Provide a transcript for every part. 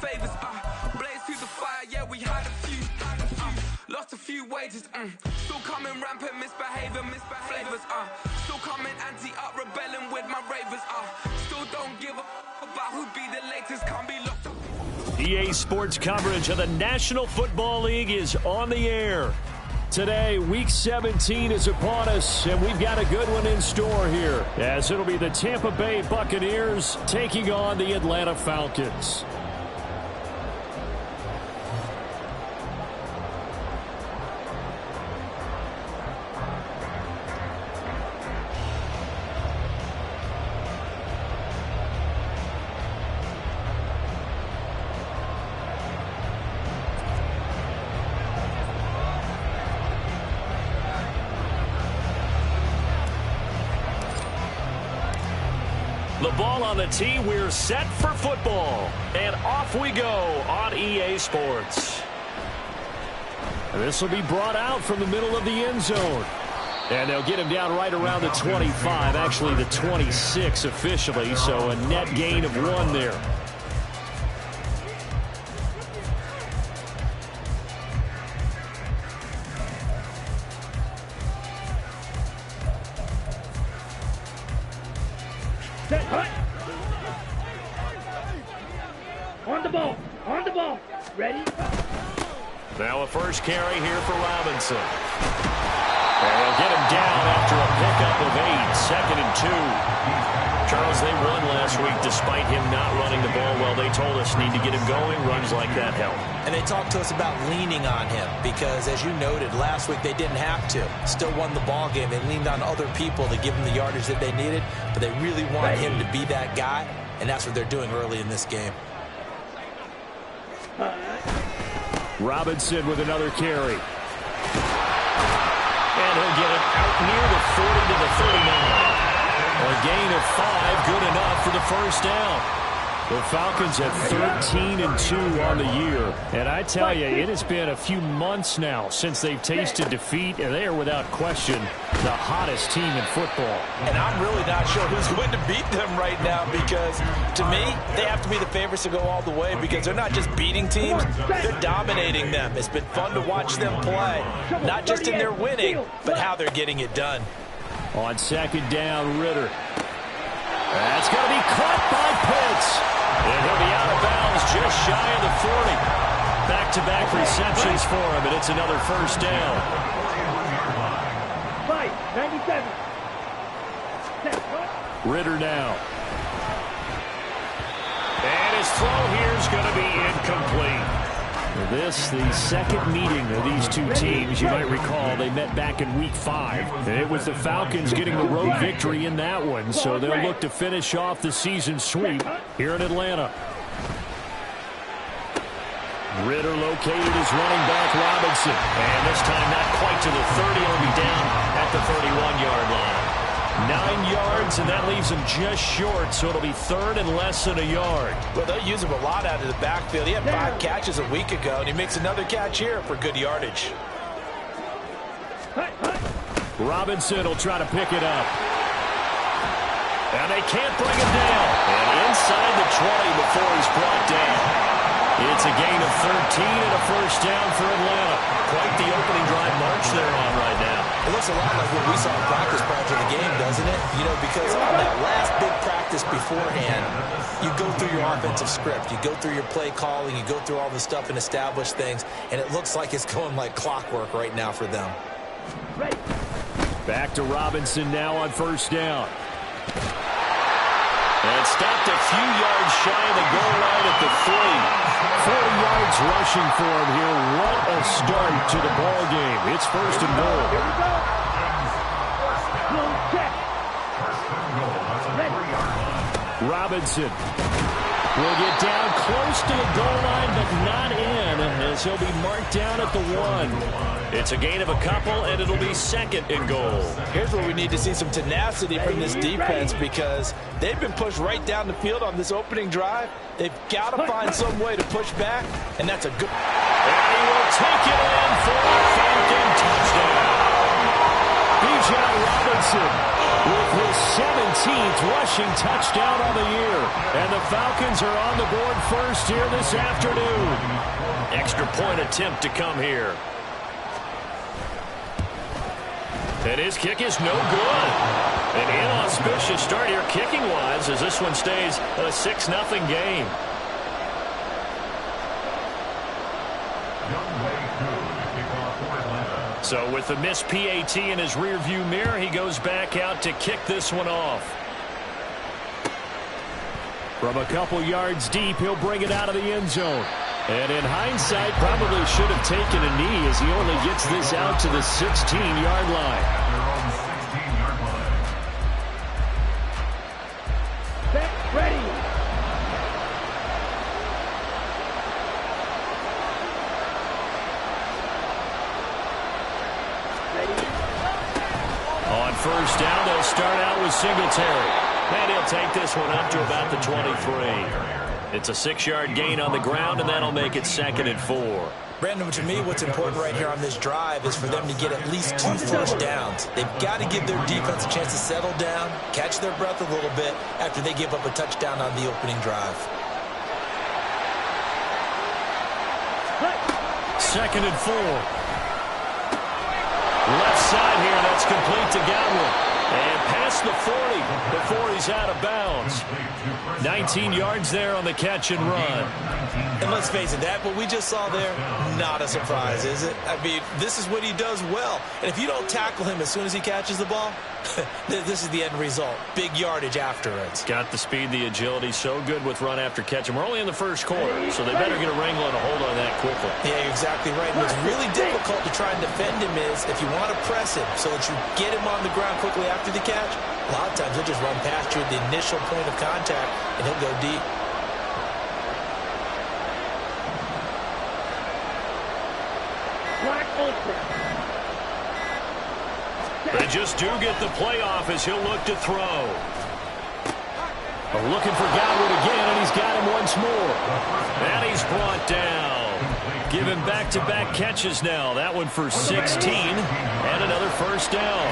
favors. Blaze through the fire, yeah, we had a few. Lost a few wages. Still coming rampant, misbehavior, flavors. Still coming anti-up, rebelling with my ravers. Still don't give a about who be the latest. Can't be locked up. EA Sports coverage of the National Football League is on the air. Today, Week 17 is upon us, and we've got a good one in store here, as it'll be the Tampa Bay Buccaneers taking on the Atlanta Falcons. The ball on the tee, we're set for football. And off we go on EA Sports. This will be brought out from the middle of the end zone. And they'll get him down right around the 25, actually the 26 officially, so a net gain of 1 there. On the ball, ready? Now a first carry here for Robinson. And they'll get him down after a pickup of 8, 2nd and 2. Charles, they won last week despite him not running the ball well. They told us need to get him going. Runs like that help. And they talked to us about leaning on him because, as you noted, last week they didn't have to. Still won the ball game. They leaned on other people to give them the yardage that they needed, but they really want him to be that guy, and that's what they're doing early in this game. Robinson with another carry. And he'll get it out near the 40 to the 39. A gain of 5, good enough for the first down. The Falcons at 13 and 2 on the year. And I tell you, it has been a few months now since they've tasted defeat, and they are without question the hottest team in football. And I'm really not sure who's going to beat them right now because, to me, they have to be the favorites to go all the way because they're not just beating teams, they're dominating them. It's been fun to watch them play, not just in their winning, but how they're getting it done. On second down, Ritter. That's going to be caught by Pitts. And he'll be out of bounds just shy of the 40. Back-to-back receptions for him, and it's another first down. 97. Ritter now. And his throw here is going to be incomplete. This, the second meeting of these two teams. You might recall they met back in Week 5. And it was the Falcons getting the road victory in that one, so they'll look to finish off the season sweep here in Atlanta. Ritter located as running back Robinson. And this time not quite to the 30. He'll be down at the 31-yard line. 9 yards, and that leaves him just short, so it'll be third and less than a yard. Well, they'll use him a lot out of the backfield. He had 5 catches a week ago, and he makes another catch here for good yardage. Robinson will try to pick it up. And they can't bring him down. And inside the 20 before he's brought down. It's a gain of 13 and a first down for Atlanta. Quite the opening drive march they're on right now. It looks a lot like what we saw in practice prior to the game, doesn't it? You know, because on that last big practice beforehand, you go through your offensive script. You go through your play calling. You go through all the stuff and establish things. And it looks like it's going like clockwork right now for them. Back to Robinson now on first down. And stopped a few yards shy of the goal line at the 3. 40 yards rushing for him here. What a start to the ball game. It's first and goal. Here we go. Robinson will get down close to the goal line, but not in, as he'll be marked down at the 1. It's a gain of a couple, and it'll be second and goal. Here's where we need to see some tenacity from this defense because they've been pushed right down the field on this opening drive. They've got to find some way to push back, and that's a good... And he will take it in for a Falcon touchdown. Bijan Robinson Wilson with his 17th rushing touchdown on the year. And the Falcons are on the board first here this afternoon. Extra point attempt to come here. And his kick is no good. An inauspicious start here kicking-wise as this one stays a 6-0 game. So with the missed PAT in his rearview mirror, he goes back out to kick this one off. From a couple yards deep, he'll bring it out of the end zone. And in hindsight, probably should have taken a knee as he only gets this out to the 16-yard line. Set, ready. On first down, they'll start out with Singletary. And he'll take this one up to about the 23. It's a 6-yard gain on the ground, and that'll make it 2nd and 4. Brandon, to me, what's important right here on this drive is for them to get at least 2 first downs. They've got to give their defense a chance to settle down, catch their breath a little bit after they give up a touchdown on the opening drive. 2nd and 4. Left side here, that's complete to Godwin. And past the 40 before he's out of bounds. 19 yards there on the catch and run. And let's face it, what we just saw there, not a surprise, is it? I mean, this is what he does well. And if you don't tackle him as soon as he catches the ball, this is the end result. Big yardage after it. Got the speed, the agility, so good with run after catch. And we're only in the first quarter, so they better get a wrangle and a hold on that quickly. Yeah, you're exactly right. And what's really difficult to try and defend him is if you want to press him so that you get him on the ground quickly after the catch, a lot of times he'll just run past you at the initial point of contact, and he'll go deep. They just do get the playoff as he'll look to throw. Looking for Godwin again, and he's got him once more. And he's brought down. Give him back-to-back catches now. That one for 16, and another first down.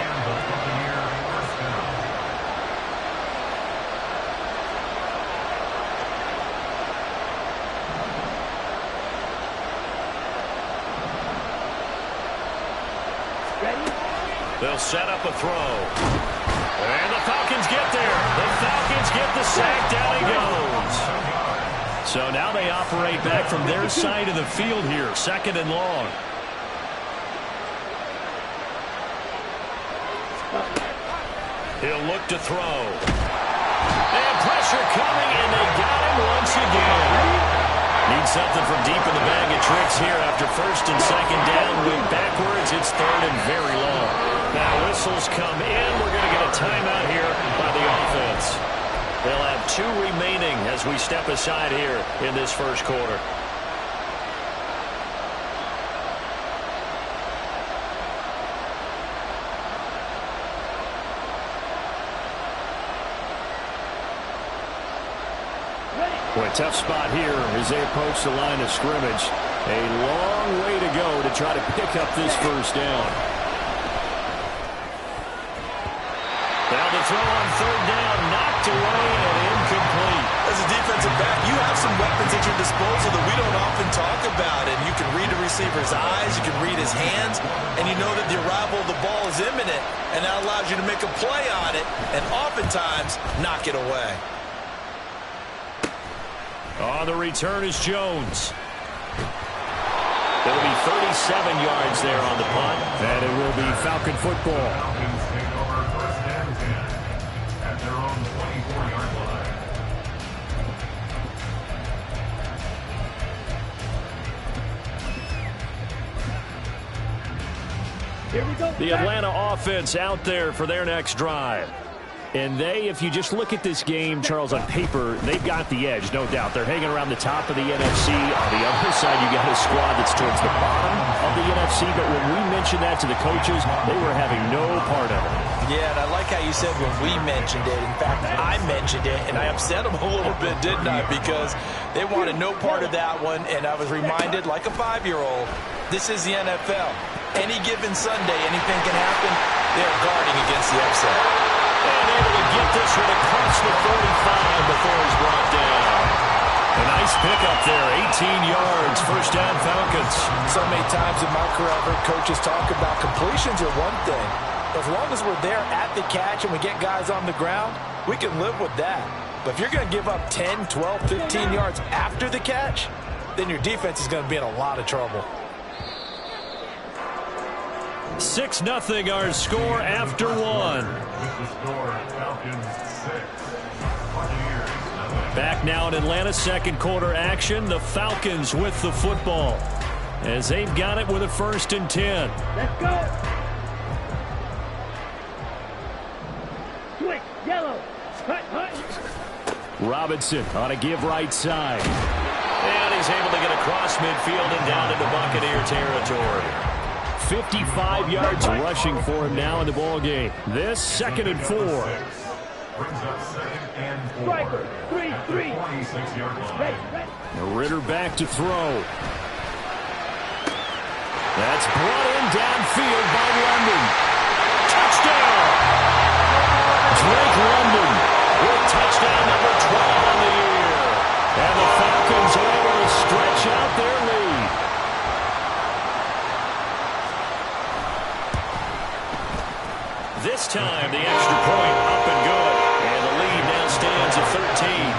They'll set up a throw. And the Falcons get there. The Falcons get the sack. Down he goes. So now they operate back from their side of the field here. 2nd and long. He'll look to throw. And pressure coming, and they got him once again. Need something from deep in the bag of tricks here after 1st and 2nd down. Went backwards. It's 3rd and very long. Now whistles come in. We're going to get a timeout here by the offense. They'll have 2 remaining as we step aside here in this first quarter. Well, a tough spot here as they approach the line of scrimmage. A long way to go to try to pick up this first down. Now the throw on 3rd down, knocked away and incomplete. As a defensive back, you have some weapons at your disposal that we don't often talk about. And you can read a receiver's eyes, you can read his hands, and you know that the arrival of the ball is imminent. And that allows you to make a play on it and oftentimes knock it away. On the return is Jones. It'll be 37 yards there on the punt. And it will be Falcon football. Here we go. The Atlanta offense out there for their next drive. And they, if you just look at this game, Charles, on paper, they've got the edge, no doubt. They're hanging around the top of the NFC. On the other side, you got a squad that's towards the bottom of the NFC. But when we mentioned that to the coaches, they were having no part of it. Yeah, and I like how you said when we mentioned it. In fact, I mentioned it, and I upset them a little bit, didn't I? Because they wanted no part of that one, and I was reminded, like a 5-year-old, this is the NFL. Any given Sunday, anything can happen. They're guarding against the upset. And able to get this one across the 45 before he's brought down. A nice pickup there, 18 yards, first down Falcons. So many times in my career, I've heard coaches talk about completions are one thing. As long as we're there at the catch and we get guys on the ground, we can live with that. But if you're going to give up 10, 12, 15 yards after the catch, then your defense is going to be in a lot of trouble. 6-0 our score after one. Back now in Atlanta, second quarter action. The Falcons with the football as they've got it with a 1st and 10. Let's go. Switch, yellow. Hut, hut. Robinson on a give right side. And he's able to get across midfield and down into Buccaneer territory. 55 yards rushing for him now in the ball game. This 2nd and 4. Striker, 3-3. Ready. Ritter back to throw. That's brought in downfield by London. Touchdown! Drake London with touchdown number 12 on the year. And the Falcons are able to stretch out their lead. This time, the extra point up and good. And the lead now stands at 13.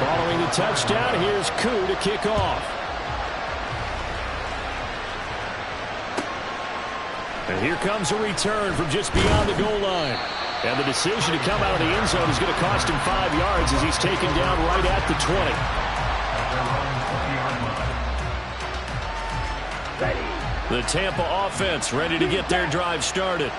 Following the touchdown, here's Koo to kick off. And here comes a return from just beyond the goal line. And the decision to come out of the end zone is going to cost him 5 yards as he's taken down right at the 20. The Tampa offense ready to get their drive started.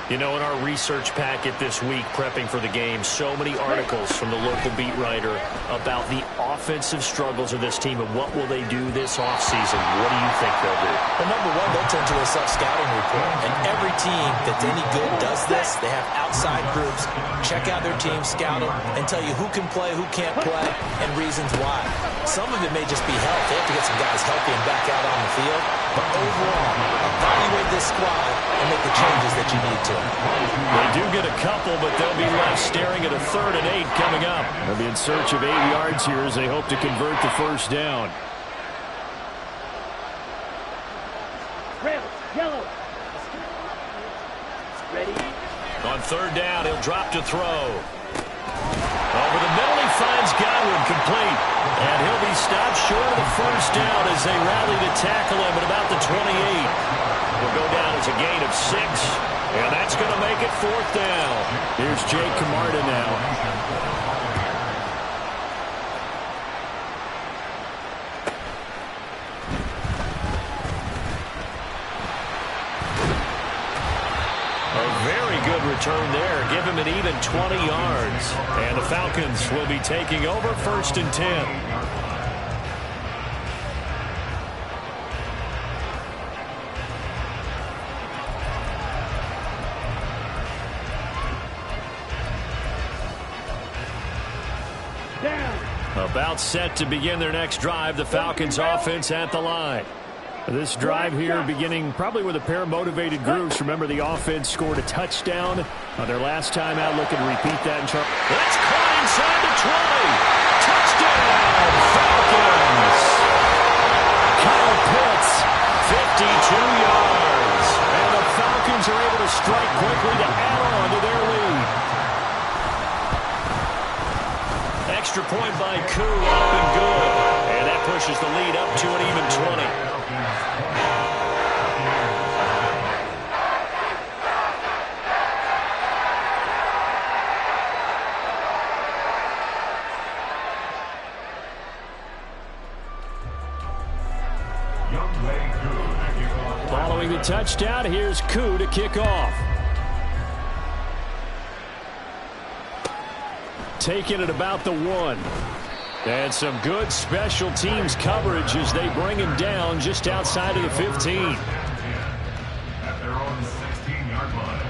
You know, in our research packet this week, prepping for the game, so many articles from the local beat writer about the offensive struggles of this team and what will they do this offseason. What do you think they'll do? Well, number one, they'll turn to a self-scouting report. And every team that's any good does this. They have outside groups, check out their team, scout them, and tell you who can play, who can't play, and reasons why. Some of it may just be health. They have to get some guys healthy and back out on the field. But overall, evaluate this squad and make the changes that you need to. They do get a couple, but they'll be left staring at a 3rd and 8 coming up. They'll be in search of 8 yards here as they hope to convert the first down. Red, yellow. Ready. On 3rd down, he'll drop to throw. Over the middle, he finds Godwin complete. And he'll be stopped short of the first down as they rally to tackle him at about the 28. Will go down as a gain of 6. And that's going to make it 4th down. Here's Jake Camarda now. A very good return there. Give him an even 20 yards. And the Falcons will be taking over 1st and 10. About set to begin their next drive. The Falcons offense at the line. This drive here beginning probably with a pair of motivated groups. Remember, the offense scored a touchdown on their last time out. Looking to repeat that. That's caught inside the 20. Touchdown, Falcons. Kyle Pitts, 52 yards. And the Falcons are able to strike quickly to add on to their lead. Extra point by Koo, up and good. And that pushes the lead up to an even 20. Following the touchdown, here's Koo to kick off. Taking it about the 1. And some good special teams coverage as they bring him down just outside of the 15. At their own 16-yard line.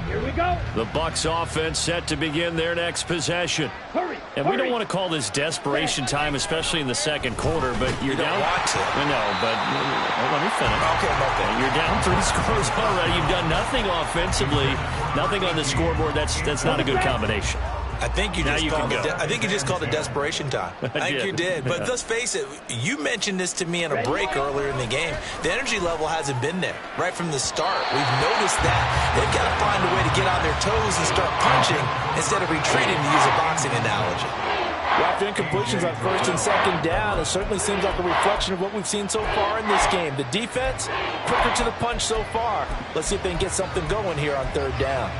Here we go. The Bucs offense set to begin their next possession. Hurry. And we don't want to call this desperation time, especially in the second quarter, but you're You don't down. want to. No, but let me finish. Okay. You're down 3 scores already. You've done nothing offensively, nothing on the scoreboard. That's not a good combination. I think you Now just you called can it. go. I think you just called it desperation time. I think did. you did. But let's face it. You mentioned this to me in a break earlier in the game. The energy level hasn't been there right from the start. We've noticed that they've got to find a way to get on their toes and start punching instead of retreating, to use a boxing analogy. After incompletions on first and second down, it certainly seems like a reflection of what we've seen so far in this game. The defense, quicker to the punch so far. Let's see if they can get something going here on third down.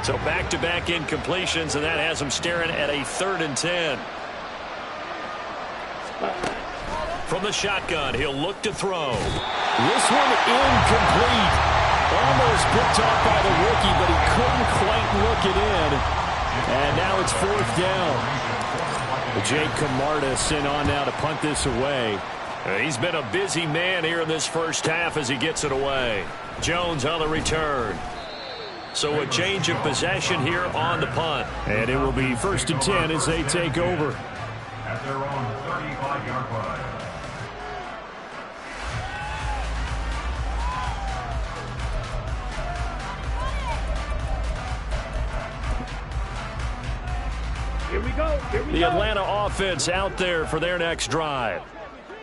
So back-to-back incompletions, and that has them staring at a 3rd and 10. From the shotgun, he'll look to throw. This one incomplete. Almost picked off by the rookie, but he couldn't quite look it in. And now it's 4th down. Jake Camarda sent on now to punt this away. He's been a busy man here in this first half as he gets it away. Jones on the return. So a change of possession here on the punt. And it will be 1st and 10 as they take over. At their own 35-yard line. Here we go. Here we The go. Atlanta offense out there for their next drive.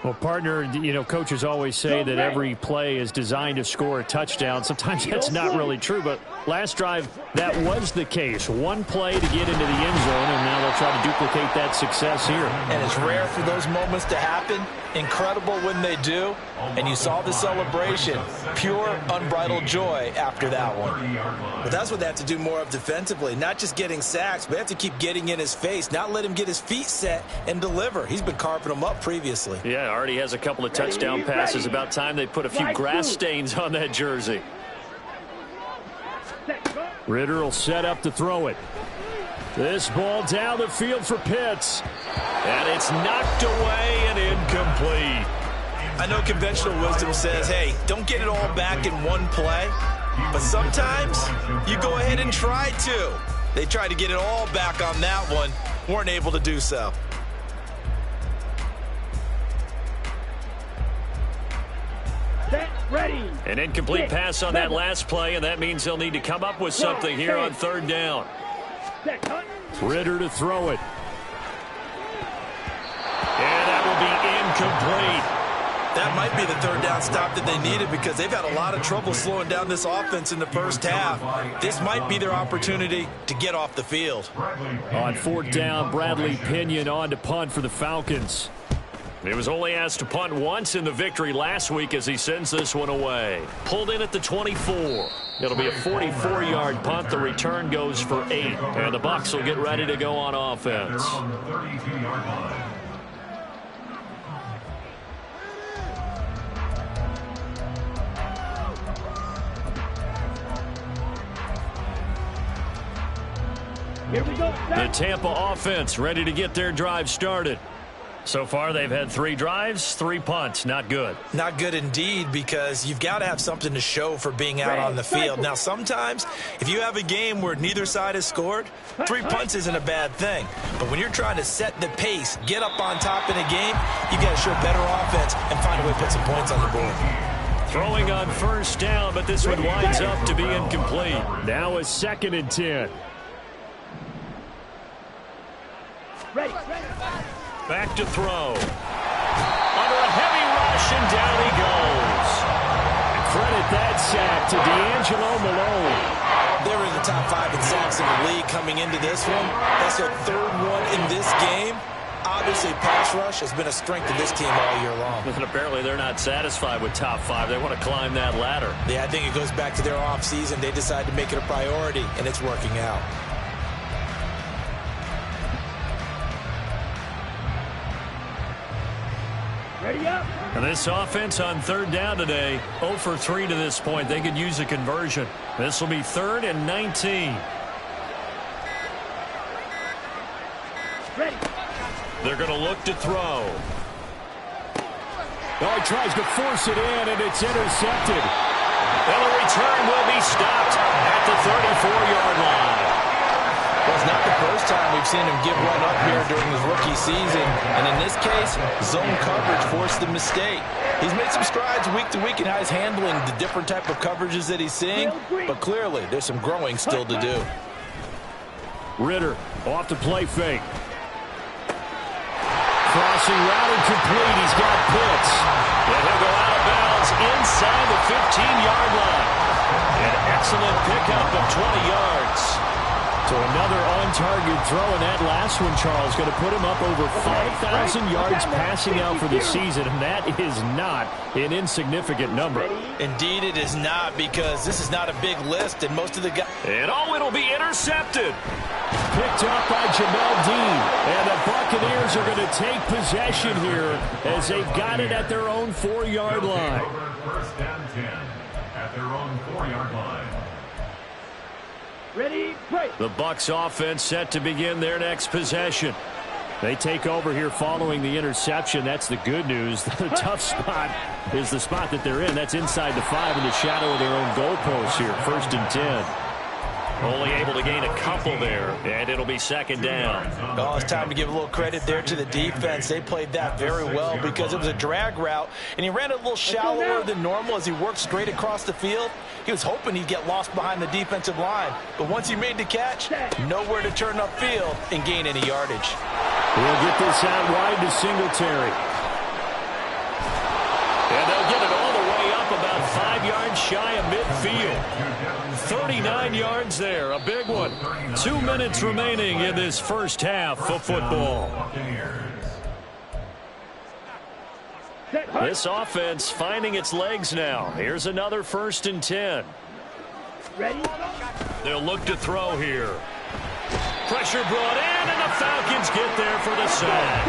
Well, partner, coaches always say that every play is designed to score a touchdown. Sometimes that's not really true, but last drive, that was the case. One play to get into the end zone, and now they'll try to duplicate that success here. And it's rare for those moments to happen. Incredible when they do. And you saw the celebration. Pure, unbridled joy after that one. But that's what they have to do more of defensively. Not just getting sacks, but they have to keep getting in his face. Not let him get his feet set and deliver. He's been carving them up previously. Yeah, already has a couple of touchdown passes. About time they put a few grass stains on that jersey. Ritter will set up to throw it. This ball down the field for Pitts. And it's knocked away and incomplete. I know conventional wisdom says, hey, don't get it all back in one play. But sometimes you go ahead and try to. They tried to get it all back on that one. Weren't able to do so. Set, ready. An incomplete pass on that last play, and that means they'll need to come up with something here on 3rd down. Set, cut. Ritter to throw it. And that will be incomplete. That might be the 3rd down stop that they needed because they've had a lot of trouble slowing down this offense in the first half. This might be their opportunity to get off the field. On 4th down, Bradley Pinion on to punt for the Falcons. He was only asked to punt once in the victory last week as he sends this one away. Pulled in at the 24. It'll be a 44-yard punt. The return goes for 8. And the Bucs will get ready to go on offense. On the 32-yard line. Here we go. The Set. Tampa offense ready to get their drive started. So far, they've had 3 drives, 3 punts. Not good. Not good indeed because you've got to have something to show for being out on the field. Now, sometimes if you have a game where neither side has scored, 3 punts isn't a bad thing. But when you're trying to set the pace, get up on top in a game, you've got to show better offense and find a way to put some points on the board. Throwing on 1st down, but this one winds up to be incomplete. Now a 2nd and 10. Ready. Back to throw. Under a heavy rush, and down he goes. Credit that sack to D'Angelo Malone. They were in the top 5 in sacks in the league coming into this one. That's their 3rd one in this game. Obviously, pass rush has been a strength of this team all year long. And apparently they're not satisfied with top 5. They want to climb that ladder. Yeah, I think it goes back to their offseason. They decided to make it a priority, and it's working out. Ready up. And this offense on 3rd down today, 0 for 3 to this point. They could use a conversion. This will be 3rd and 19. Ready. They're going to look to throw. Oh, he tries to force it in, and it's intercepted. And the return will be stopped at the 34-yard line. Well, it's not the first time we've seen him give one up here during his rookie season. And in this case, zone coverage forced the mistake. He's made some strides week to week in how he's handling the different type of coverages that he's seeing. But clearly, there's some growing still to do. Ridder off the play fake. Crossing route incomplete. He's got Pitts. And he'll go out of bounds inside the 15-yard line. An excellent pickup of 20 yards. So another on-target throw in that last one, Charles, going to put him up over 5,000 yards passing out for the season, and that is not an insignificant number. Indeed it is not, because this is not a big list, and most of the guys... And it'll be intercepted. Picked up by Jamel Dean, and the Buccaneers are going to take possession here as they've got it at their own 4-yard line. First and 10 at their own 4-yard line. Ready, play. The Bucs offense set to begin their next possession. They take over here following the interception. That's the good news. The tough spot is the spot that they're in. That's inside the 5 in the shadow of their own goalpost here. 1st and 10. Only able to gain a couple there, and it'll be 2nd down. Oh, it's time to give a little credit there to the defense. They played that very well because it was a drag route, and he ran a little shallower than normal as he worked straight across the field. He was hoping he'd get lost behind the defensive line, but once he made the catch, nowhere to turn upfield and gain any yardage. We'll get this out wide to Singletary. And they'll get it all the way up about 5 yards shy of midfield. 39 yards there, a big one. 2 minutes remaining in this first half of football. This offense finding its legs now. Here's another 1st and 10. Ready? They'll look to throw here. Pressure brought in, and the Falcons get there for the sack.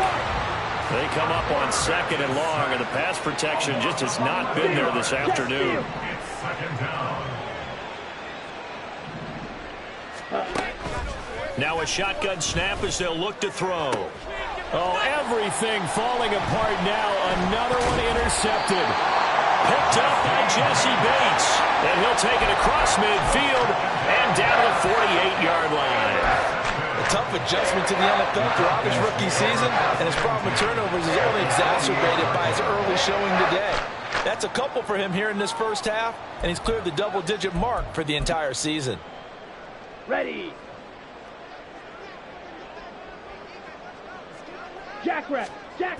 They come up on 2nd and long, and the pass protection just has not been there this afternoon. Now a shotgun snap as they'll look to throw. Oh, everything falling apart now. Another one intercepted. Picked up by Jesse Bates. And he'll take it across midfield and down to the 48-yard line. A tough adjustment to the NFL throughout his rookie season, and his problem with turnovers is only exacerbated by his early showing today. That's a couple for him here in this first half, and he's cleared the double-digit mark for the entire season. Ready. Jackrabbit. Jack.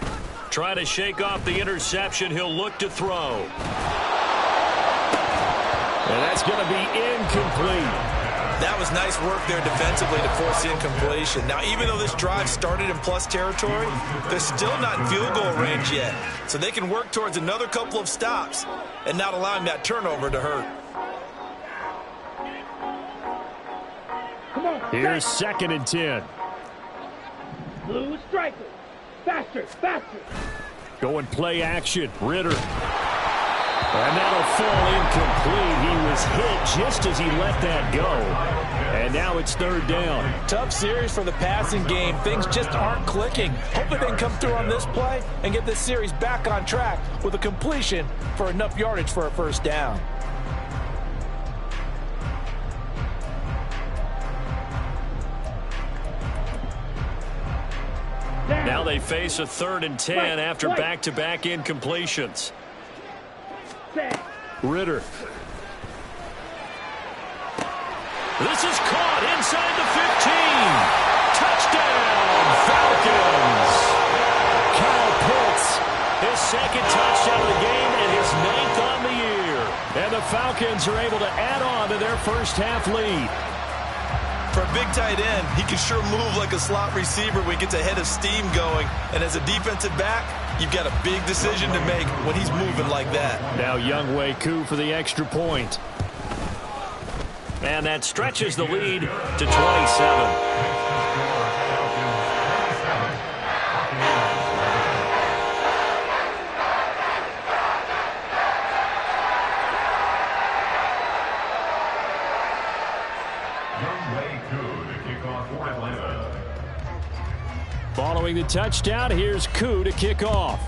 Trying to shake off the interception. He'll look to throw. And that's going to be incomplete. That was nice work there defensively to force the incompletion. Now, even though this drive started in plus territory, they're still not in field goal range yet. So they can work towards another couple of stops and not allowing that turnover to hurt. Come on. Here's 2nd and 10. Blue striker. Faster, faster. Going play action. Ridder. And that'll fall incomplete. He was hit just as he let that go. And now it's 3rd down. Tough series for the passing game. Things just aren't clicking. Hopefully they can come through on this play and get this series back on track with a completion for enough yardage for a 1st down. Now they face a 3rd and 10 after back-to-back incompletions. Ridder. This is caught inside the 15. Touchdown, Falcons. Kyle Pitts, his 2nd touchdown of the game and his 9th on the year. And the Falcons are able to add on to their first half lead. For a big tight end, he can sure move like a slot receiver when he gets a head of steam going. And as a defensive back, you've got a big decision to make when he's moving like that. Now Younghoe Koo for the extra point. And that stretches the lead to 27. Following the touchdown, here's Koo to kick off.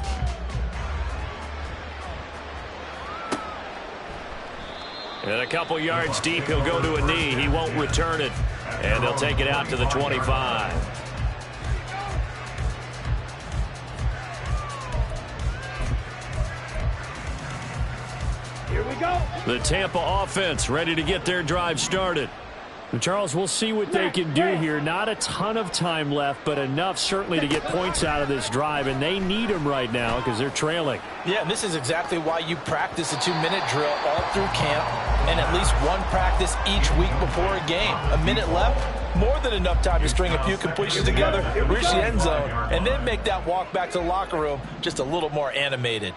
And a couple yards deep, he'll go to a knee. He won't return it. And they'll take it out to the 25. Here we go. The Tampa offense ready to get their drive started. And Charles, we'll see what they can do here. Not a ton of time left, but enough certainly to get points out of this drive, and they need them right now because they're trailing. Yeah, and this is exactly why you practice a 2-minute drill all through camp and at least one practice each week before a game. A minute left, more than enough time to string a few completions together, reach the end zone, and then make that walk back to the locker room just a little more animated.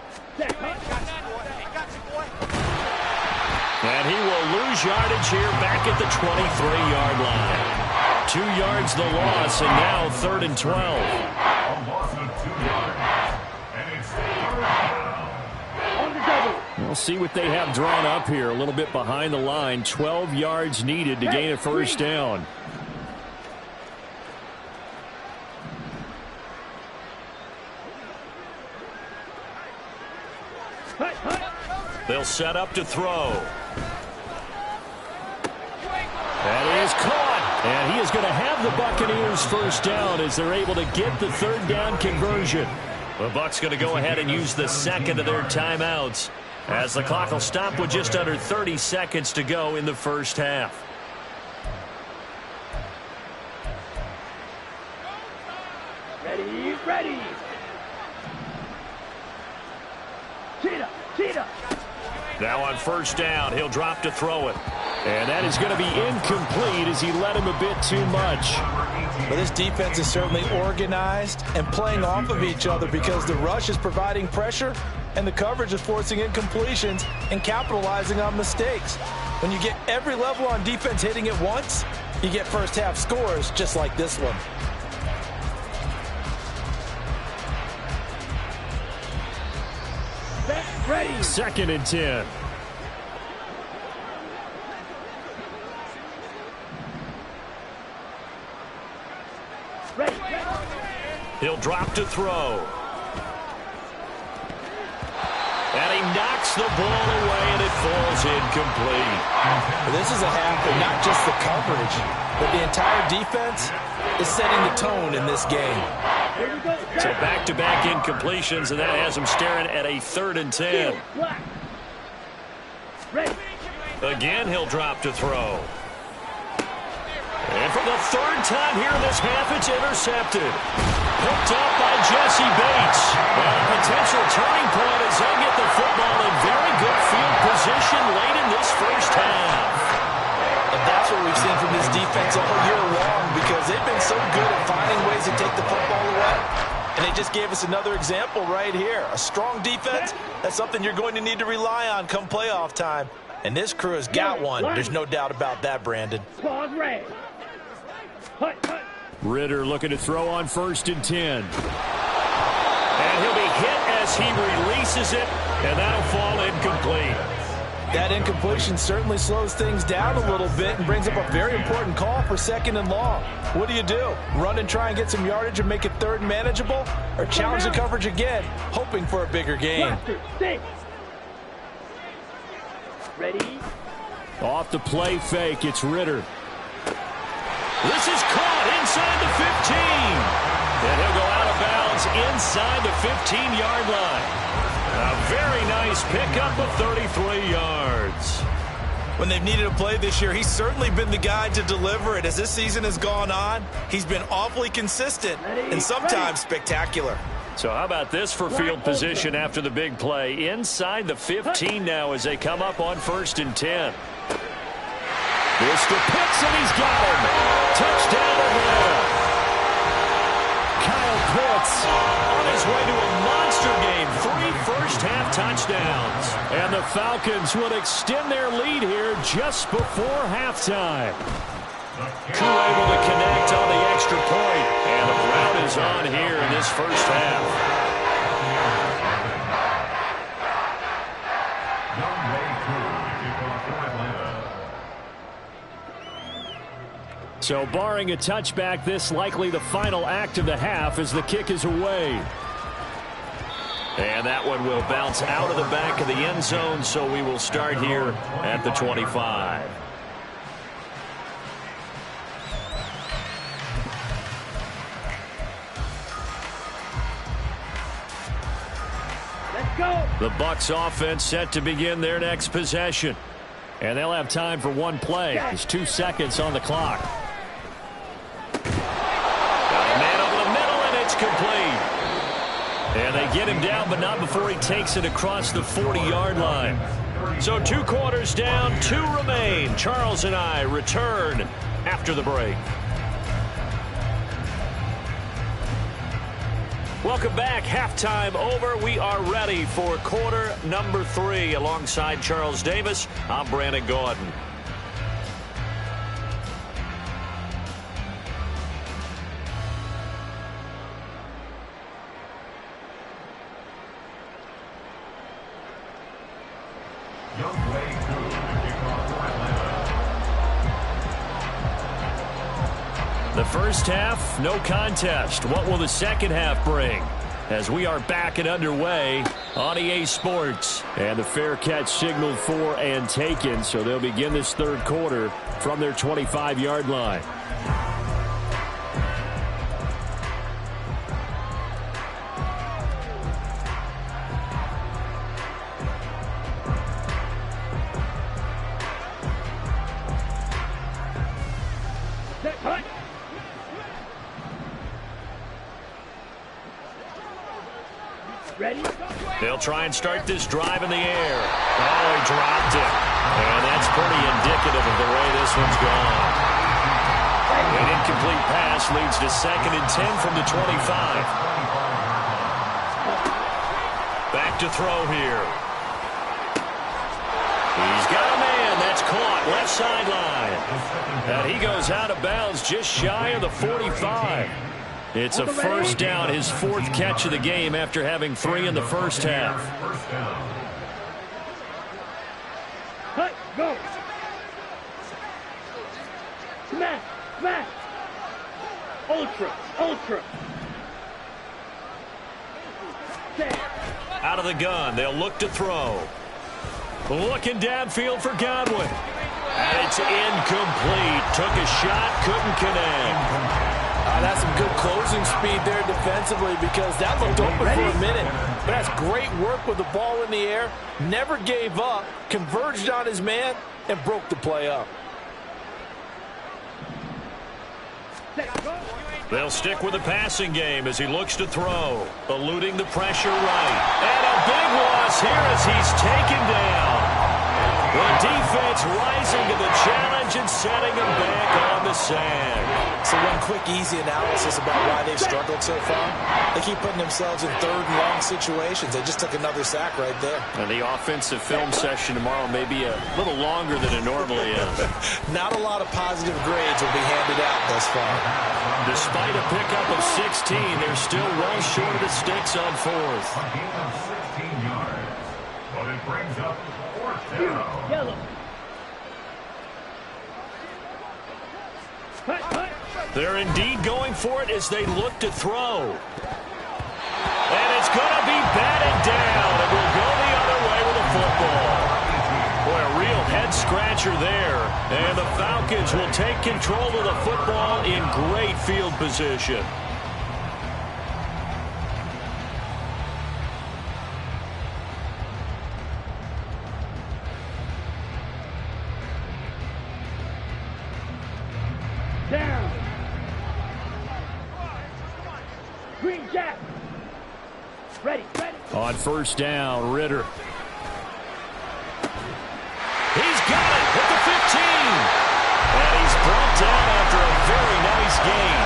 And he will lose yardage here back at the 23-yard line. 2 yards the loss, and now 3rd and 12. A loss of 2 yards. And it's 3rd down. On the double. We'll see what they have drawn up here. A little bit behind the line. 12 yards needed to gain a first down. They'll set up to throw. That is caught. And he is going to have the Buccaneers first down as they're able to get the 3rd down conversion. The Bucs going to go ahead and use the second of their timeouts as the clock will stop with just under 30 seconds to go in the first half. Ready, ready. Cheetah, cheetah. Now on first down, he'll drop to throw it. And that is going to be incomplete as he led him a bit too much. But this defense is certainly organized and playing off of each other because the rush is providing pressure and the coverage is forcing incompletions and capitalizing on mistakes. When you get every level on defense hitting at once, you get first half scores just like this one. Ready. 2nd and 10. Ready. He'll drop to throw. And he knocks the ball away, and it falls incomplete. This is a half of not just the coverage, but the entire defense is setting the tone in this game. Here we go. So back-to-back incompletions, and that has him staring at a 3rd and 10. Black. Ready. Again, he'll drop to throw. And for the 3rd time here in this half, it's intercepted. Picked up by Jesse Bates. Well, a potential turning point as they get the football in very good field position late in this first half. And that's what we've seen from this defense all year long because they've been so good at finding ways to take the football away. And they just gave us another example right here. A strong defense, that's something you're going to need to rely on come playoff time. And this crew has got one. There's no doubt about that, Brandon. Claws red. Hut, hut. Ritter looking to throw on 1st and 10. And he'll be hit as he releases it, and that'll fall incomplete. That incompletion certainly slows things down a little bit and brings up a very important call for 2nd and long. What do? Run and try and get some yardage and make it 3rd and manageable? Or challenge the coverage again, hoping for a bigger gain? Blaster, stay. Ready. Off the play fake, it's Ritter. This is caught inside the 15. And he'll go out of bounds inside the 15-yard line. A very nice pickup of 33 yards. When they've needed a play this year, he's certainly been the guy to deliver it. As this season has gone on, he's been awfully consistent and sometimes spectacular. So how about this for field position after the big play? Inside the 15 now as they come up on 1st and 10. Mr. Pitts, and he's got him. Touchdown Atlanta. Kyle Pitts on his way to a monster game. 3 first-half touchdowns. And the Falcons would extend their lead here just before halftime. Crew able to connect on the extra point. And the rout is on here in this first half. So barring a touchback, this likely the final act of the half as the kick is away. And that one will bounce out of the back of the end zone, so we will start here at the 25. Let's go. The Bucs offense set to begin their next possession. And they'll have time for one play. There's 2 seconds on the clock. Got a man over the middle, and it's complete. And they get him down, but not before he takes it across the 40-yard line. So 2 quarters down, 2 remain. Charles and I return after the break. Welcome back. Halftime over. We are ready for quarter number 3. Alongside Charles Davis, I'm Brandon Gaudin. The first half, no contest. What will the second half bring? As we are back and underway on EA Sports. And the fair catch signaled for and taken, so they'll begin this third quarter from their 25-yard line. Ready? They'll try and start this drive in the air. Oh, he dropped it. And that's pretty indicative of the way this one's gone. An incomplete pass leads to 2nd and 10 from the 25. Back to throw here. He's got a man. That's caught left sideline. And he goes out of bounds just shy of the 45. It's a first down, his 4th catch of the game after having 3 in the first half. Hut, go. Smash, smash. Ultra, ultra. Out of the gun, they'll look to throw. Looking downfield for Godwin. And it's incomplete. Took a shot, couldn't connect. That's some good closing speed there defensively, because that looked open for a minute. But that's great work with the ball in the air. Never gave up, converged on his man, and broke the play up. They'll stick with the passing game as he looks to throw. Eluding the pressure right. And a big loss here as he's taken down. The defense rising to the challenge and setting him back on the sand. So one quick, easy analysis about why they've struggled so far. They keep putting themselves in 3rd and long situations. They just took another sack right there. And the offensive film session tomorrow may be a little longer than it normally is. Not a lot of positive grades will be handed out thus far. Despite a pickup of 16, they're still well short of the sticks on 4th. 16 yards. But it brings up 4th down. Yellow. Hut, hut. They're indeed going for it as they look to throw. And it's going to be batted down, and will go the other way with the football. Boy, a real head-scratcher there. And the Falcons will take control of the football in great field position. Down. Green Jack. Ready, ready. On first down, Ritter. He's got it at the 15. And he's brought down after a very nice gain.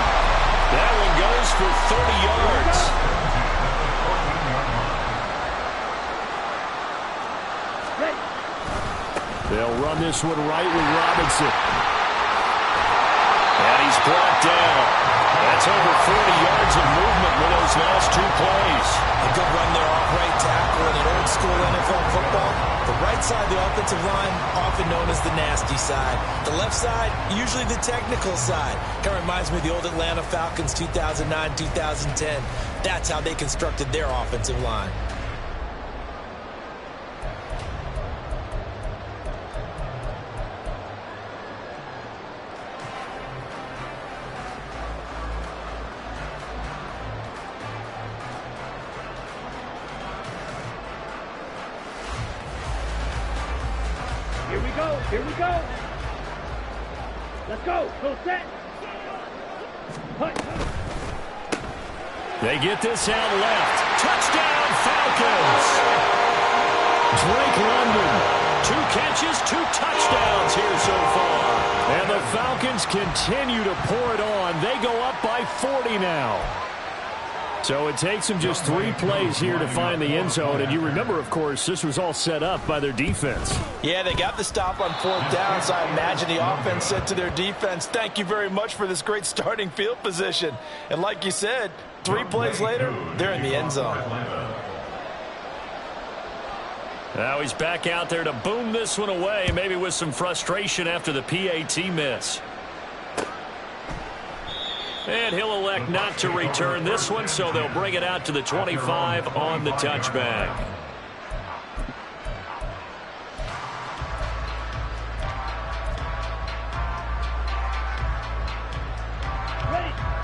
That one goes for 30 yards. Ready. They'll run this one right with Robinson. And he's brought down. That's over 40 yards of movement with those last 2 plays. A good run there off right tackle in an old school NFL football. The right side of the offensive line, often known as the nasty side. The left side, usually the technical side. Kind of reminds me of the old Atlanta Falcons 2009-2010. That's how they constructed their offensive line. go. Here we go. Let's go. Full set. Punch. They get this out left. Touchdown, Falcons. Drake London, 2 catches, 2 touchdowns here so far. And the Falcons continue to pour it on. They go up by 40 now. So it takes them just 3 plays here to find the end zone. And you remember, of course, this was all set up by their defense. Yeah, they got the stop on 4th down, so I imagine the offense said to their defense, thank you very much for this great starting field position. And like you said, 3 plays later, they're in the end zone. Now he's back out there to boom this one away, maybe with some frustration after the PAT miss. And he'll elect not to return this one, so they'll bring it out to the 25 on the touchback.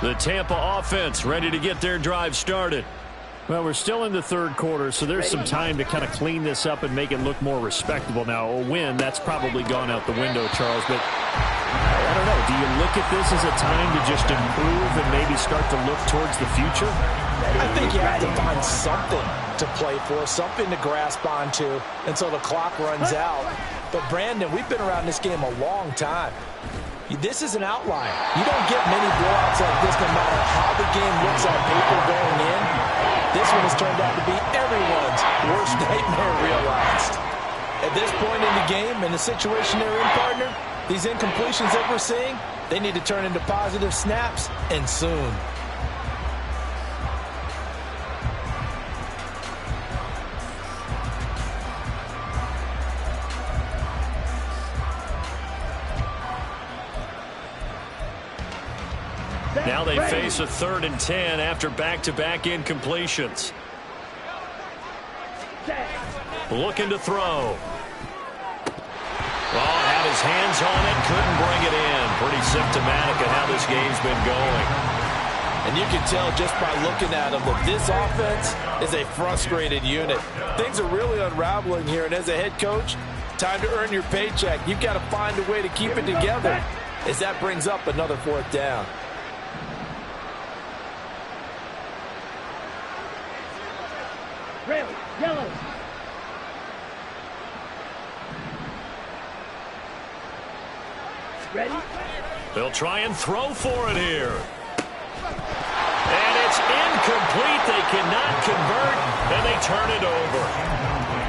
The Tampa offense ready to get their drive started. Well, we're still in the 3rd quarter, so there's some time to kind of clean this up and make it look more respectable. Now, a win, that's probably gone out the window, Charles, but I don't know. Do you look at this as a time to just improve and maybe start to look towards the future? I think you have to find something to play for, something to grasp onto until the clock runs out. But, Brandon, we've been around this game a long time. This is an outlier. You don't get many blowouts like this no matter how the game looks on paper going in. This one has turned out to be everyone's worst nightmare realized. At this point in the game, in the situation they're in, partner, these incompletions that we're seeing, they need to turn into positive snaps, and soon. Now they face a 3rd and 10 after back-to-back incompletions. Looking to throw. Oh, had his hands on it, couldn't bring it in. Pretty symptomatic of how this game's been going. And you can tell just by looking at them that this offense is a frustrated unit. Things are really unraveling here, and as a head coach, time to earn your paycheck. You've got to find a way to keep it together as that brings up another 4th down. Red, yellow. Ready? They'll try and throw for it here. And it's incomplete. They cannot convert, and they turn it over.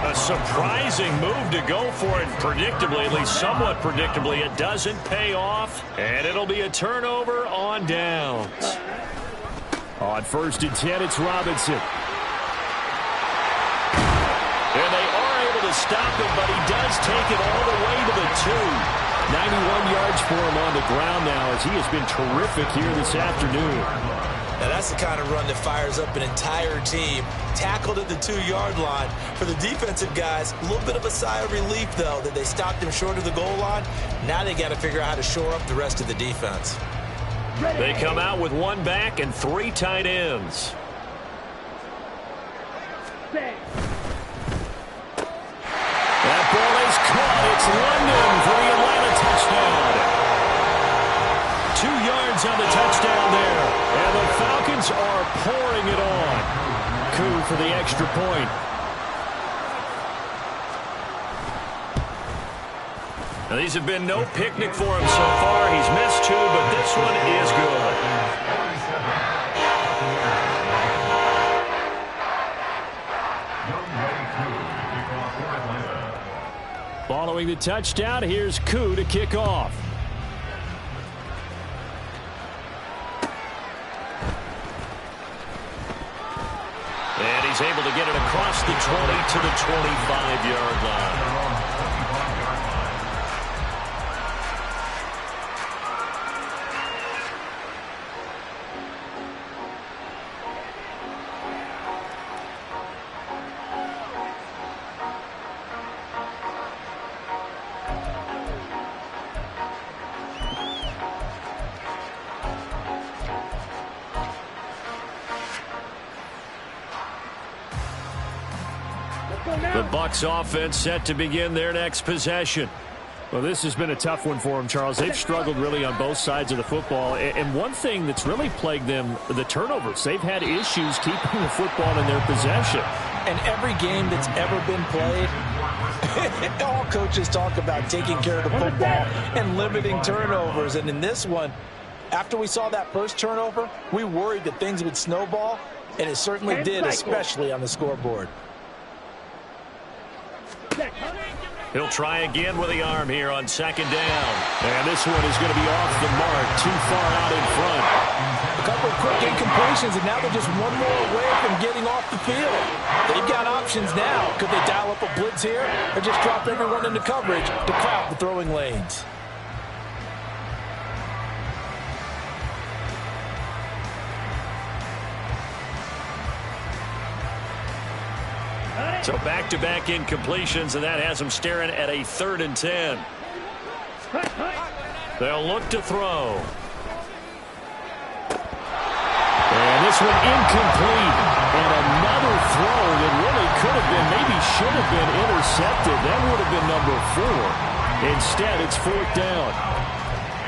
A surprising move to go for it predictably, at least somewhat predictably. It doesn't pay off, and it'll be a turnover on downs. On 1st and 10, it's Robinson. And they are able to stop him, but he does take it all the way to the 2. 91 yards for him on the ground now, as he has been terrific here this afternoon. Now that's the kind of run that fires up an entire team. Tackled at the 2-yard line. For the defensive guys, a little bit of a sigh of relief, though, that they stopped him short of the goal line. Now they got to figure out how to shore up the rest of the defense. They come out with 1 back and 3 tight ends. That ball is caught. It's London for the Atlanta touchdown. 2 yards on the touchdown there. And the Falcons are pouring it on. Koo for the extra point. Now, these have been no picnic for him so far. He's missed 2, but this one is good. Following the touchdown, here's Koo to kick off. And he's able to get it across the 20 to the 25-yard line. The Bucs offense set to begin their next possession. Well, this has been a tough one for them, Charles. They've struggled really on both sides of the football. And one thing that's really plagued them, the turnovers. They've had issues keeping the football in their possession. And every game that's ever been played, all coaches talk about taking care of the football and limiting turnovers. And in this one, after we saw that first turnover, we worried that things would snowball, and it certainly did, especially on the scoreboard. He'll try again with the arm here on second down. And this one is going to be off the mark, too far out in front. A couple of quick incompletions, and now they're just one more away from getting off the field. They've got options now. Could they dial up a blitz here or just drop everyone into coverage to crowd the throwing lanes? So back-to-back incompletions, and that has them staring at a 3rd and 10. They'll look to throw. And this one incomplete. And another throw that really could have been, maybe should have been intercepted. That would have been number 4. Instead, it's 4th down.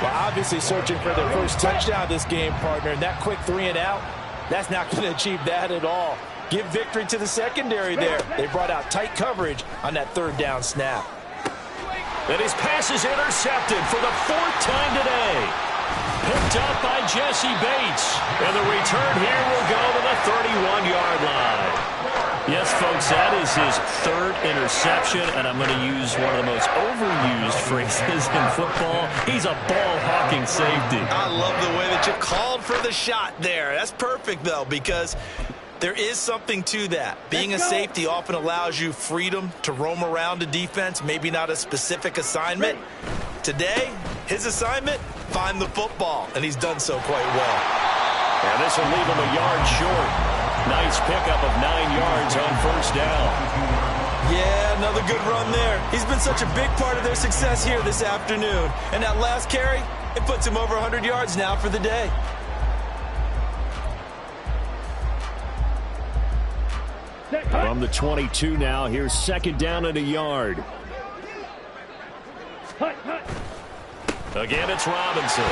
Well, obviously searching for their first touchdown this game, partner. And that quick 3 and out, that's not going to achieve that at all. Give victory to the secondary there. They brought out tight coverage on that 3rd down snap. And his pass is intercepted for the 4th time today. Picked up by Jesse Bates. And the return here will go to the 31-yard line. Yes, folks, that is his 3rd interception, and I'm going to use one of the most overused phrases in football. He's a ball-hawking safety. I love the way that you called for the shot there. That's perfect, though, because there is something to that. Being a safety often allows you freedom to roam around a defense, maybe not a specific assignment. Today, his assignment, find the football, and he's done so quite well. And this will leave him a yard short. Nice pickup of 9 yards on 1st down. Yeah, another good run there. He's been such a big part of their success here this afternoon. And that last carry, it puts him over 100 yards now for the day. From the 22 now, here's 2nd down and a yard. Again, it's Robinson.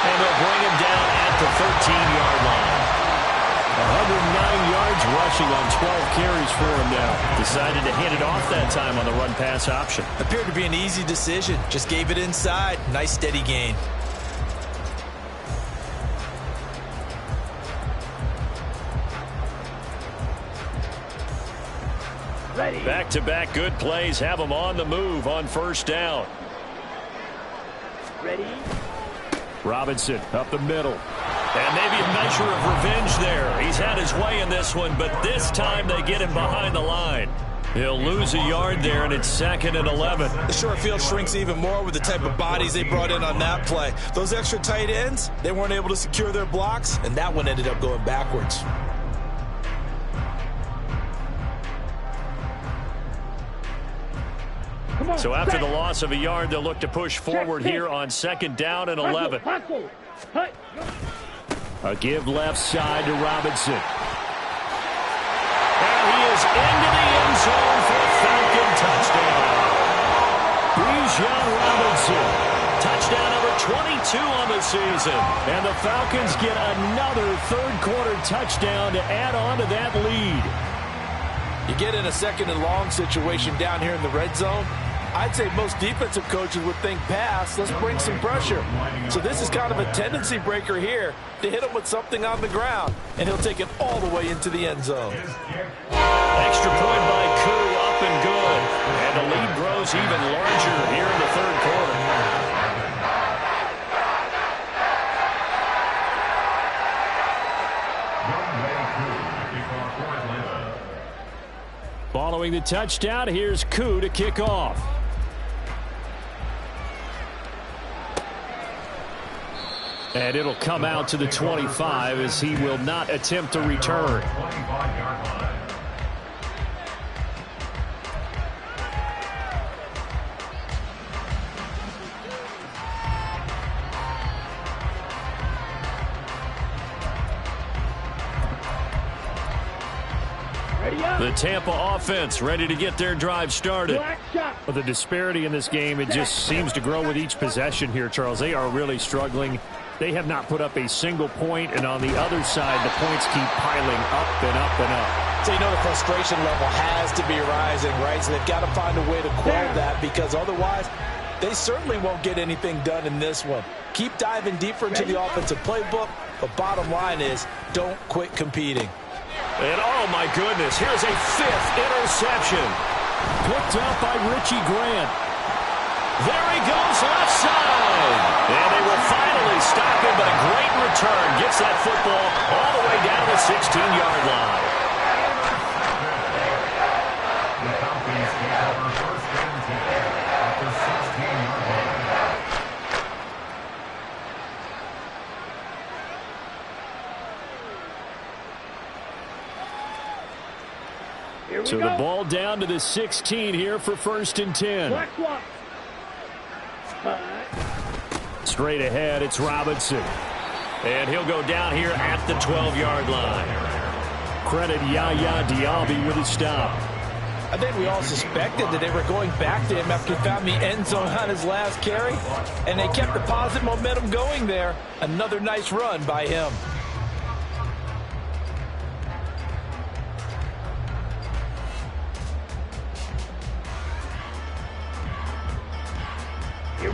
And they'll bring him down at the 13-yard line. 109 yards rushing on 12 carries for him now. Decided to hit it off that time on the run-pass option. Appeared to be an easy decision. Just gave it inside. Nice steady gain. Back-to-back good plays have him on the move on 1st down. Ready? Robinson up the middle. And maybe a measure of revenge there. He's had his way in this one, but this time they get him behind the line. He'll lose a yard there, and it's 2nd and 11. The short field shrinks even more with the type of bodies they brought in on that play. Those extra tight ends, they weren't able to secure their blocks, and that one ended up going backwards. So after the loss of a yard, they'll look to push forward here on 2nd down and 11. A give left side to Robinson. And he is into the end zone for a Falcon touchdown. Bijan Robinson, touchdown number 22 on the season. And the Falcons get another 3rd-quarter touchdown to add on to that lead. You get in a 2nd and long situation down here in the red zone, I'd say most defensive coaches would think pass, let's bring some pressure. So this is kind of a tendency breaker here to hit him with something on the ground, and he'll take it all the way into the end zone. Extra point by Koo, up and good. And the lead grows even larger here in the 3rd quarter. Following the touchdown, here's Koo to kick off. And it'll come out to the 25 as he will not attempt to return. The Tampa offense ready to get their drive started. Black shot. Well, the disparity in this game, it just seems to grow with each possession here, Charles. They are really struggling. They have not put up a single point, and on the other side, the points keep piling up and up and up. So you know the frustration level has to be rising, right? So they've got to find a way to quell that, because otherwise they certainly won't get anything done in this one. Keep diving deeper into the offensive playbook, but bottom line is don't quit competing. And oh my goodness, here's a 5th interception. Picked up by Richie Grant. There he goes, left side. And they will finally stop him, but a great return gets that football all the way down the 16-yard line. The Falcons take over first and 10 at the 16-yard line. So the ball down to the 16 here for first and 10. Straight ahead, it's Robinson. And he'll go down here at the 12-yard line. Credit Yaya Diaby with his stop. I think we all suspected that they were going back to him after he found the end zone on his last carry, and they kept the positive momentum going there. Another nice run by him.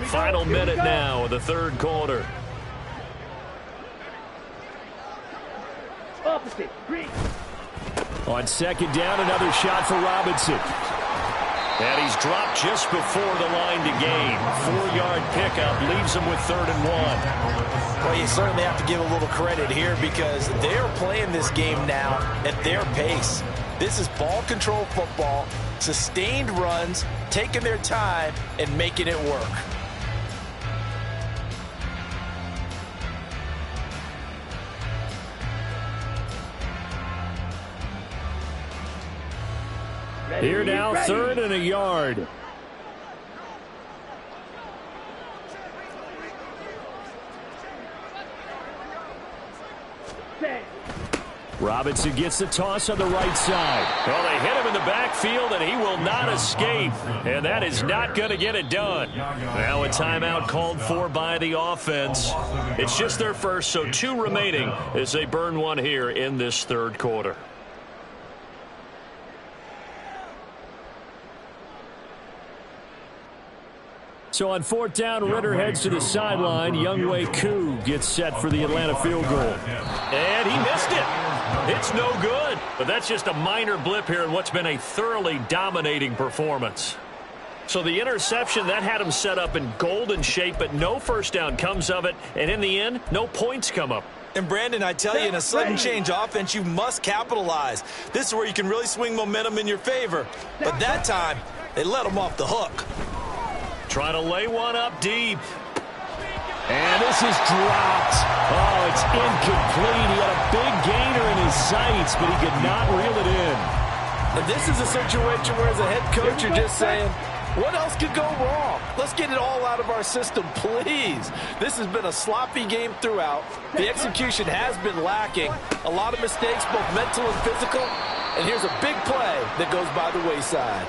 Final minute now of the third quarter. Opposite. Green. On second down, another shot for Robinson. And he's dropped just before the line to gain. 4-yard pickup leaves him with 3rd and 1. Well, you certainly have to give a little credit here because they're playing this game now at their pace. This is ball control football, sustained runs, taking their time, and making it work. Here now, 3rd and a yard. Robinson gets the toss on the right side. Well, they hit him in the backfield, and he will not escape. And that is not going to get it done. Now a timeout called for by the offense. It's just their first, so 2 remaining as they burn one here in this third quarter. So on 4th down, Ritter heads to the sideline. Younghoe Koo gets set for the Atlanta field goal. And he missed it. It's no good. But that's just a minor blip here in what's been a thoroughly dominating performance. So the interception, that had him set up in golden shape, but no first down comes of it. And in the end, no points come up. And Brandon, I tell you, in a sudden change offense, you must capitalize. This is where you can really swing momentum in your favor. But that time, they let him off the hook. Trying to lay one up deep. And this is dropped. Oh, it's incomplete. He had a big gainer in his sights, but he could not reel it in. And this is a situation where, as a head coach, you're just saying, what else could go wrong? Let's get it all out of our system, please. This has been a sloppy game throughout. The execution has been lacking. A lot of mistakes, both mental and physical. And here's a big play that goes by the wayside.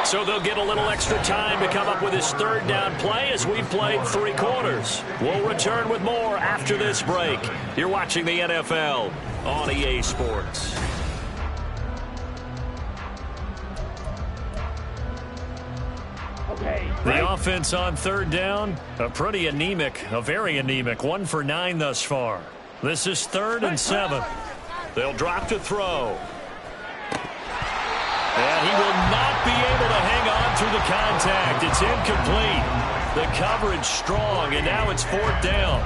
So they'll get a little extra time to come up with his 3rd down play as we've played 3 quarters. We'll return with more after this break. You're watching the NFL on EA Sports. The offense on 3rd down, a very anemic. 1 for 9 thus far. This is 3rd and 7. They'll drop to throw. And he will not be able to hang on through the contact. It's incomplete. The coverage strong, and now it's 4th down.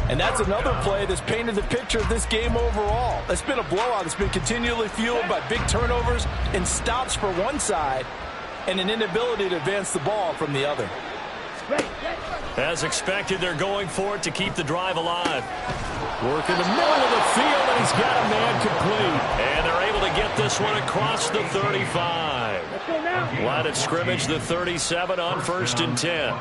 And that's another play that's painted the picture of this game overall. It's been a blowout. It's been continually fueled by big turnovers and stops for one side and an inability to advance the ball from the other. As expected, they're going for it to keep the drive alive. Work in the middle of the field, and he's got a man complete. And they're able to get this one across the 35. Line of scrimmage, the 37 on 1st and 10.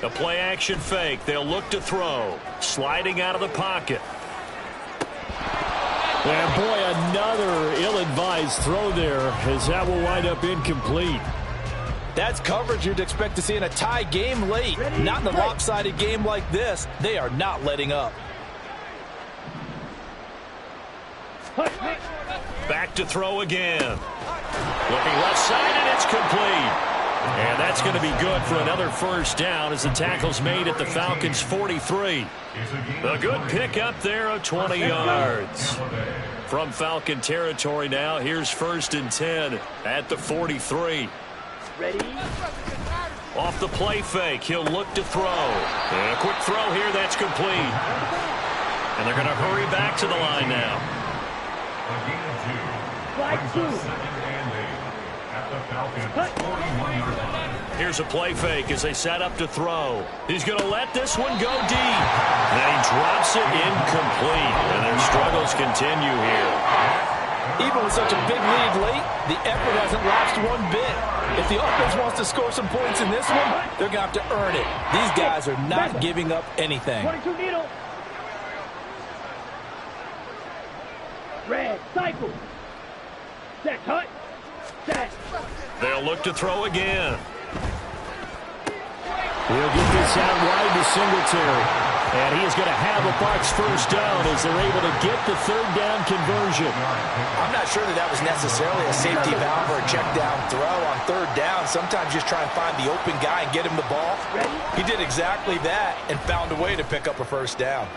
A play-action fake. They'll look to throw. Sliding out of the pocket. And boy, another ill-advised throw there, as that will wind up incomplete. That's coverage you'd expect to see in a tie game late. Not in a lopsided game like this. They are not letting up. Back to throw again. Looking left side, and it's complete. And that's going to be good for another first down as the tackle's made at the Falcons' 43. A good pickup there of 20 yards. From Falcon territory now, here's 1st and 10 at the 43. Ready? Off the play fake, he'll look to throw. And a quick throw here, that's complete. And they're going to hurry back to the line now. Slide 2. Here's a play fake as they set up to throw. He's going to let this one go deep. And he drops it incomplete. And their struggles continue here. Even with such a big lead late, the effort hasn't lapsed one bit. If the offense wants to score some points in this one, they're going to have to earn it. These guys are not giving up anything. 22 needle. Red, cycle. Set, cut. Set. They'll look to throw again. He'll get this out wide to Singletary. And he is going to have a Bucs first down as they're able to get the 3rd down conversion. I'm not sure that was necessarily a safety valve or a check down throw on 3rd down. Sometimes just try and find the open guy and get him the ball. He did exactly that and found a way to pick up a first down.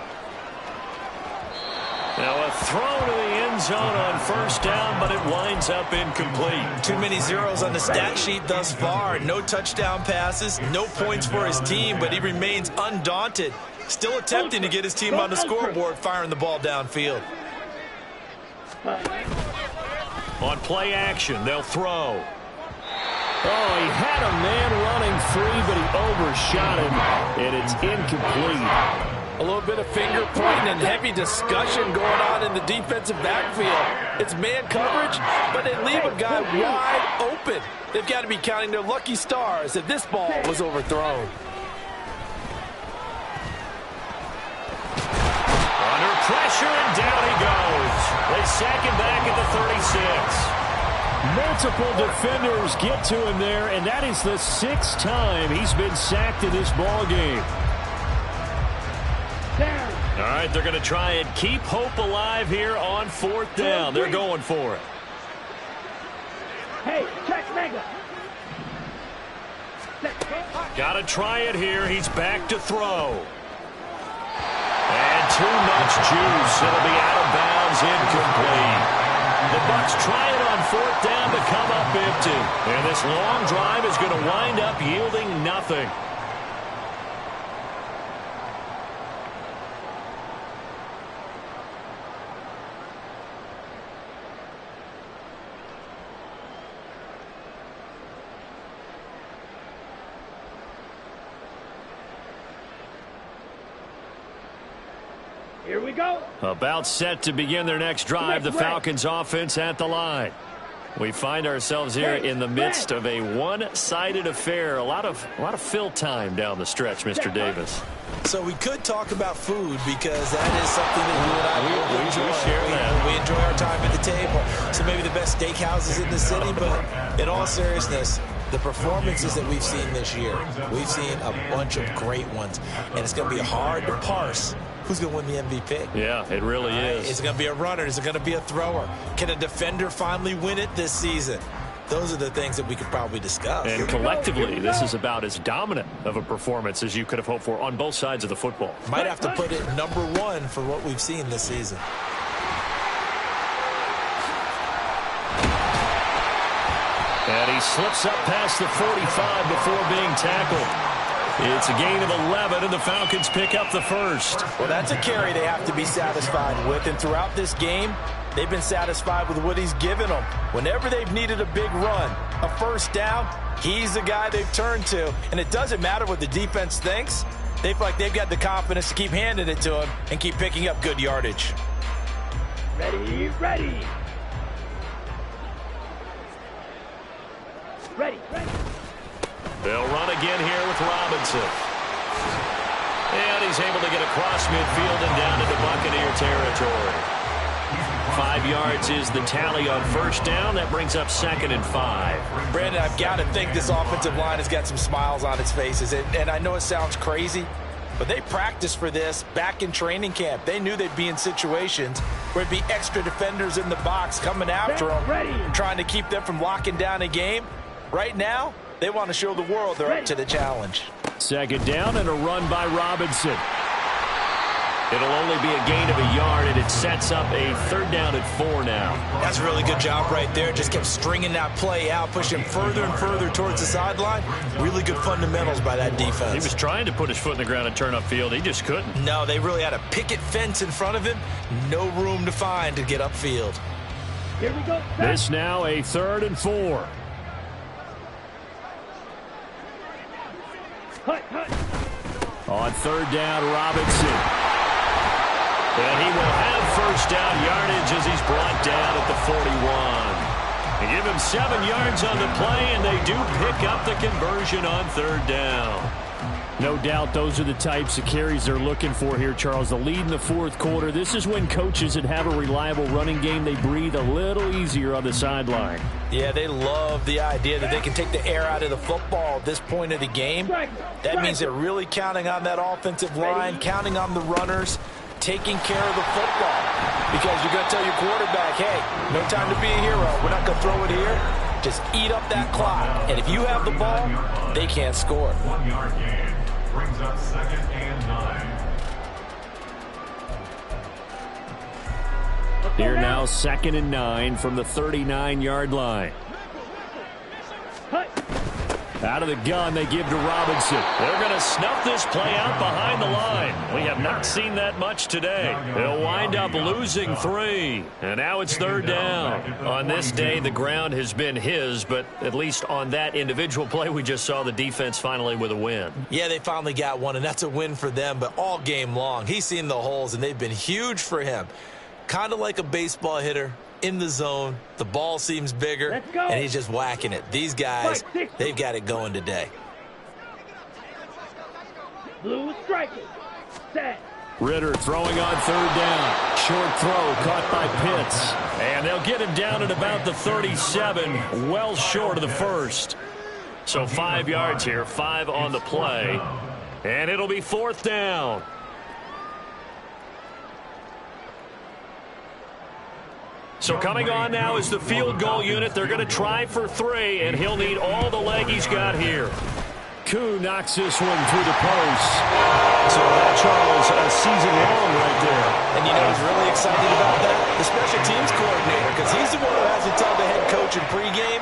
Now a throw to the end zone on 1st down, but it winds up incomplete. Too many zeros on the stat sheet thus far. No touchdown passes, no points for his team, but he remains undaunted. Still attempting to get his team on the scoreboard, firing the ball downfield. On play action, they'll throw. Oh, he had a man running free, but he overshot him, and it's incomplete. A little bit of finger pointing and heavy discussion going on in the defensive backfield. It's man coverage, but they leave a guy wide open. They've got to be counting their lucky stars that this ball was overthrown. Under pressure, and down he goes. They sack him back at the 36. Multiple defenders get to him there, and that is the 6th time he's been sacked in this ball game. All right, they're going to try and keep hope alive here on 4th down. They're going for it. Hey, check mega. Got to try it here. He's back to throw. And too much juice. It'll be out of bounds, incomplete. The Bucs try it on 4th down to come up empty. And this long drive is going to wind up yielding nothing. Here we go. About set to begin their next drive, the Falcons offense at the line. We find ourselves here in the midst of a one-sided affair. A lot of fill time down the stretch, Mr. Davis. So we could talk about food because that is something that you and I we enjoy. share that. We enjoy our time at the table. So maybe the best steakhouses in the city, but in all seriousness, the performances that we've seen this year, we've seen a bunch of great ones, and it's going to be hard to parse who's going to win the MVP. Yeah, it really is. Is it going to be a runner? Is it going to be a thrower? Can a defender finally win it this season? Those are the things that we could probably discuss. And collectively, this is about as dominant of a performance as you could have hoped for on both sides of the football. Might have to put it #1 for what we've seen this season. And he slips up past the 45 before being tackled. It's a gain of 11, and the Falcons pick up the first. Well, that's a carry they have to be satisfied with, and throughout this game, they've been satisfied with what he's given them. Whenever they've needed a big run, a first down, he's the guy they've turned to. And it doesn't matter what the defense thinks. They feel like they've got the confidence to keep handing it to him and keep picking up good yardage. Ready, ready. Ready, ready. They'll run again here with Robinson. And he's able to get across midfield and down into Buccaneer territory. 5 yards is the tally on first down. That brings up 2nd and 5. Brandon, I've got to think this offensive line has got some smiles on its faces. And I know it sounds crazy, but they practiced for this back in training camp. They knew they'd be in situations where it'd be extra defenders in the box coming after them, trying to keep them from locking down a game. Right now, they want to show the world they're up to the challenge. 2nd down and a run by Robinson. It'll only be a gain of a yard, and it sets up a 3rd down and 4 now. That's a really good job right there. Just kept stringing that play out, pushing further and further towards the sideline. Really good fundamentals by that defense. He was trying to put his foot in the ground and turn upfield. He just couldn't. No, they really had a picket fence in front of him. No room to find to get upfield. Here we go. This now a 3rd and 4. On 3rd down, Robinson. And he will have first down yardage as he's brought down at the 41. They give him 7 yards on the play, and they do pick up the conversion on 3rd down. No doubt those are the types of carries they're looking for here, Charles. The lead in the 4th quarter. This is when coaches that have a reliable running game, they breathe a little easier on the sideline. Yeah, they love the idea that they can take the air out of the football at this point of the game. That means they're really counting on that offensive line, counting on the runners, taking care of the football, because you're going to tell your quarterback, hey, no time to be a hero. We're not going to throw it here. Just eat up that clock. And if you have the ball, they can't score. 1 yard gain brings up 2nd and 9. Here now 2nd and 9 from the 39-yard line. Out of the gun, they give to Robinson. They're going to snuff this play out behind the line. We have not seen that much today. They'll wind up losing 3. And now it's 3rd down. On this day, the ground has been his, but at least on that individual play, we just saw the defense finally with a win. Yeah, they finally got one, and that's a win for them, but all game long, he's seen the holes, and they've been huge for him. Kind of like a baseball hitter. In the zone, the ball seems bigger, and he's just whacking it. These guys, they've got it going today. Blue striking. Set. Ritter throwing on 3rd down. Short throw caught by Pitts. And they'll get him down at about the 37, well short of the 1st. So 5 yards here, 5 on the play. And it'll be 4th down. So coming on now is the field goal unit. They're going to try for 3, and he'll need all the leg he's got here. Koo knocks this one through the post. So that, Charles, a season long right there. And you know he's really excited about that? The special teams coordinator, because he's the one who has to tell the head coach in pregame,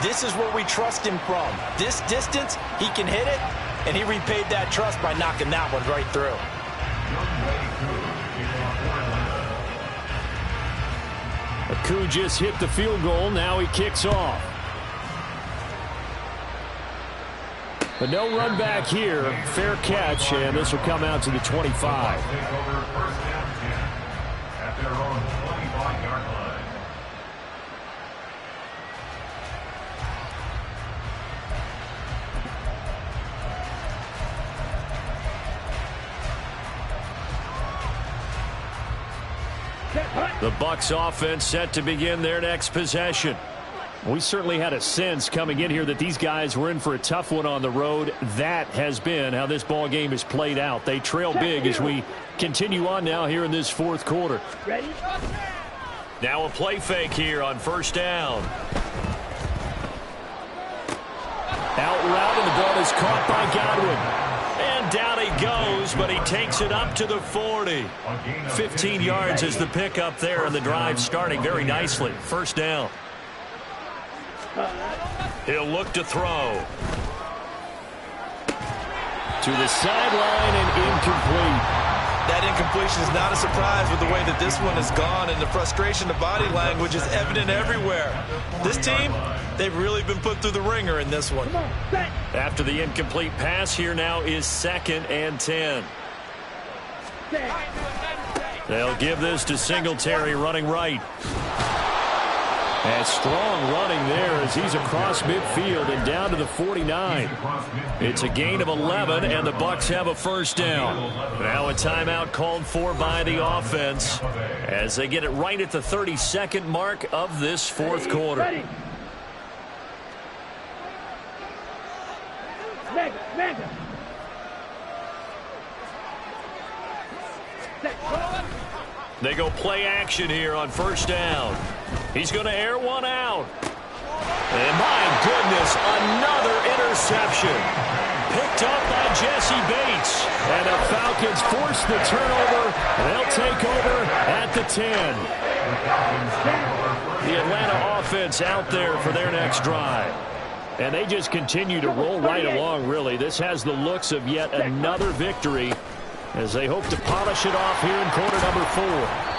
this is where we trust him from. This distance, he can hit it, and he repaid that trust by knocking that one right through. Koo just hit the field goal. Now he kicks off. But no run back here. Fair catch, and this will come out to the 25. Take over 1st and 10 at their own 25-yard line. The Bucs offense set to begin their next possession. We certainly had a sense coming in here that these guys were in for a tough one on the road. That has been how this ball game is played out. They trail big as we continue on now here in this 4th quarter. Ready? Now a play fake here on 1st down. Out route, and the ball is caught by Godwin. And down he goes, but he takes it up to the 40. 15 yards is the pickup there, and the drive starting very nicely. 1st down. He'll look to throw. To the sideline and incomplete. That incompletion is not a surprise with the way that this one has gone, and the frustration, the body language is evident everywhere. This team, they've really been put through the ringer in this one. After the incomplete pass, here now is 2nd and 10. They'll give this to Singletary running right. And strong running there as he's across midfield and down to the 49. It's a gain of 11, and the Bucs have a first down. Now a timeout called for by the offense as they get it right at the 32nd mark of this fourth quarter. They go play action here on first down. He's going to air one out. And my goodness, another interception. Picked up by Jesse Bates. And the Falcons force the turnover. They'll take over at the 10. The Atlanta offense out there for their next drive. And they just continue to roll right along, really. This has the looks of yet another victory as they hope to polish it off here in quarter number 4.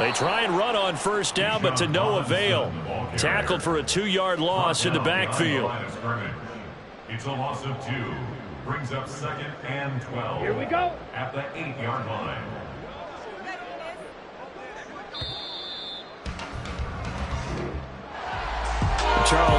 They try and run on first down, but to no avail. Tackled for a 2-yard loss in the backfield. It's a loss of 2. Brings up 2nd and 12. Here we go. At the 8-yard line. Charles